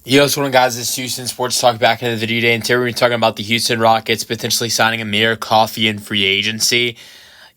Yo, what's going on, guys? This is Houston Sports Talk back in the video today, and today we're going to be talking about the Houston Rockets potentially signing Amir, Coffey in free agency.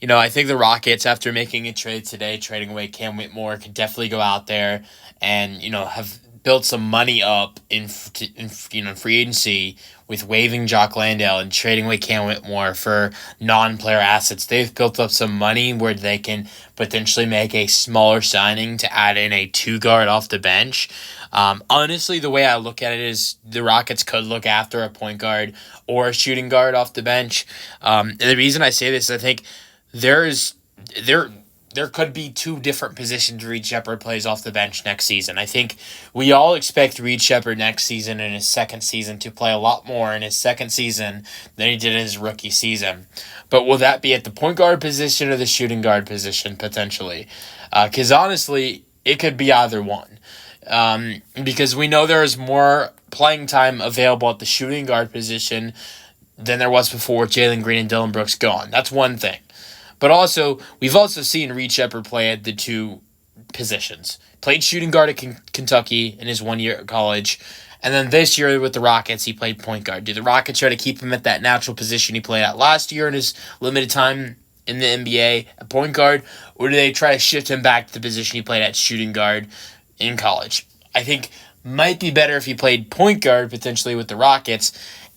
I think the Rockets, after making a trade today, trading away Cam Whitmore, can definitely go out there and, have built some money up in free agency with waiving Jock Landale and trading away Cam Whitmore for non-player assets. They've built up some money where they can potentially make a smaller signing to add in a two-guard off the bench. Honestly, the way I look at it is the Rockets could look after a point guard or a shooting guard off the bench. And the reason I say this is I think there could be two different positions Reed Sheppard plays off the bench next season. I think we all expect Reed Sheppard next season in his second season to play a lot more in his second season than he did in his rookie season. But will that be at the point guard position or the shooting guard position potentially? Because honestly, it could be either one. Because we know there is more playing time available at the shooting guard position than there was before Jalen Green and Dillon Brooks gone. That's one thing. But also, we've also seen Reed Sheppard play at the two positions. Played shooting guard at Kentucky in his 1 year at college. And then this year with the Rockets, he played point guard. Do the Rockets try to keep him at that natural position he played at last year in his limited time in the NBA at point guard? Or do they try to shift him back to the position he played at shooting guard in college? I think might be better if he played point guard potentially with the Rockets.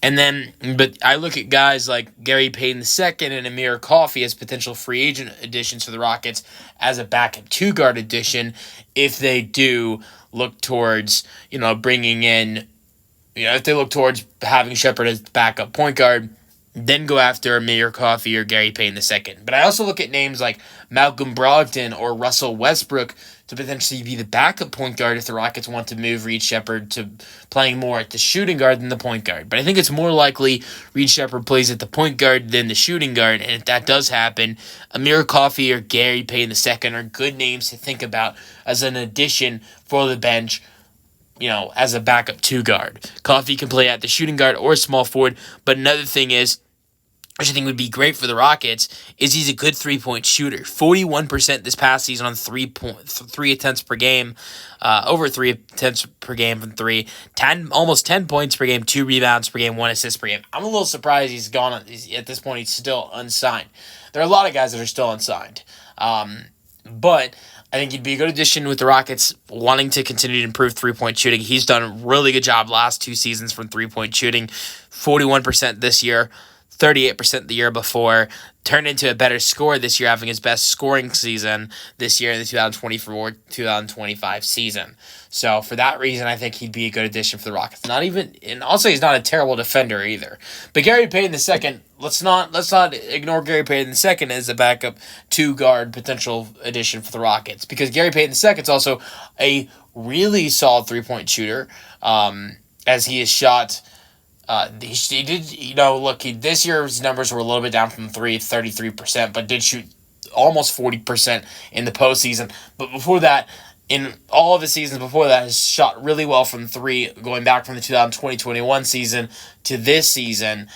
But I look at guys like Gary Payton II and Amir Coffey as potential free agent additions for the Rockets as a backup two-guard addition if they do look towards, bringing in, if they look towards having Sheppard as backup point guard, then go after Amir Coffey or Gary Payton II. But I also look at names like Malcolm Brogdon or Russell Westbrook to potentially be the backup point guard if the Rockets want to move Reed Sheppard to playing more at the shooting guard than the point guard. But I think it's more likely Reed Sheppard plays at the point guard than the shooting guard, and if that does happen, Amir Coffey or Gary Payton II are good names to think about as an addition for the bench, as a backup two guard. Coffey can play at the shooting guard or small forward, but another thing is, which I think would be great for the Rockets, is he's a good three-point shooter. 41% this past season on three attempts per game, over 3 attempts per game from three, almost 10 points per game, 2 rebounds per game, 1 assist per game. I'm a little surprised he's gone. At this point, he's still unsigned. There are a lot of guys that are still unsigned. But I think he'd be a good addition with the Rockets wanting to continue to improve three-point shooting. He's done a really good job last 2 seasons from three-point shooting, 41% this year, 38% the year before, turned into a better scorer this year, having his best scoring season this year in the 2024-2025 season. So for that reason, I think he'd be a good addition for the Rockets. And also he's not a terrible defender either. But Gary Payton II, let's not ignore Gary Payton II as a backup two-guard potential addition for the Rockets, because Gary Payton II is also a really solid three-point shooter, as he has shot. He did, this year's numbers were a little bit down from 33%, but did shoot almost 40% in the postseason. But before that, in all of the seasons before that, has shot really well from three, going back from the 2020-21 season to this season.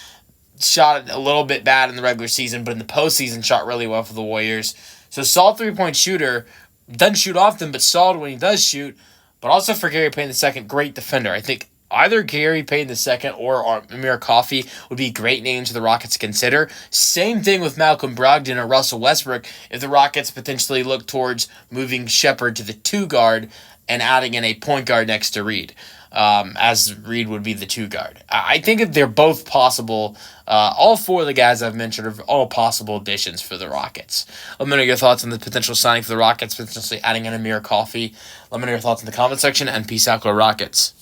Shot a little bit bad in the regular season, but in the postseason shot really well for the Warriors. So solid three-point shooter, doesn't shoot often, but solid when he does shoot. But also for Gary Payton II, great defender. I think either Gary Payton II or Amir Coffey would be great names for the Rockets to consider. Same thing with Malcolm Brogdon or Russell Westbrook if the Rockets potentially look towards moving Sheppard to the two-guard and adding in a point guard next to Reed, as Reed would be the two-guard. I think if they're both possible, all 4 of the guys I've mentioned are all possible additions for the Rockets. Let me know your thoughts on the potential signing for the Rockets, potentially adding in Amir Coffey. Let me know your thoughts in the comment section, and peace out, go Rockets.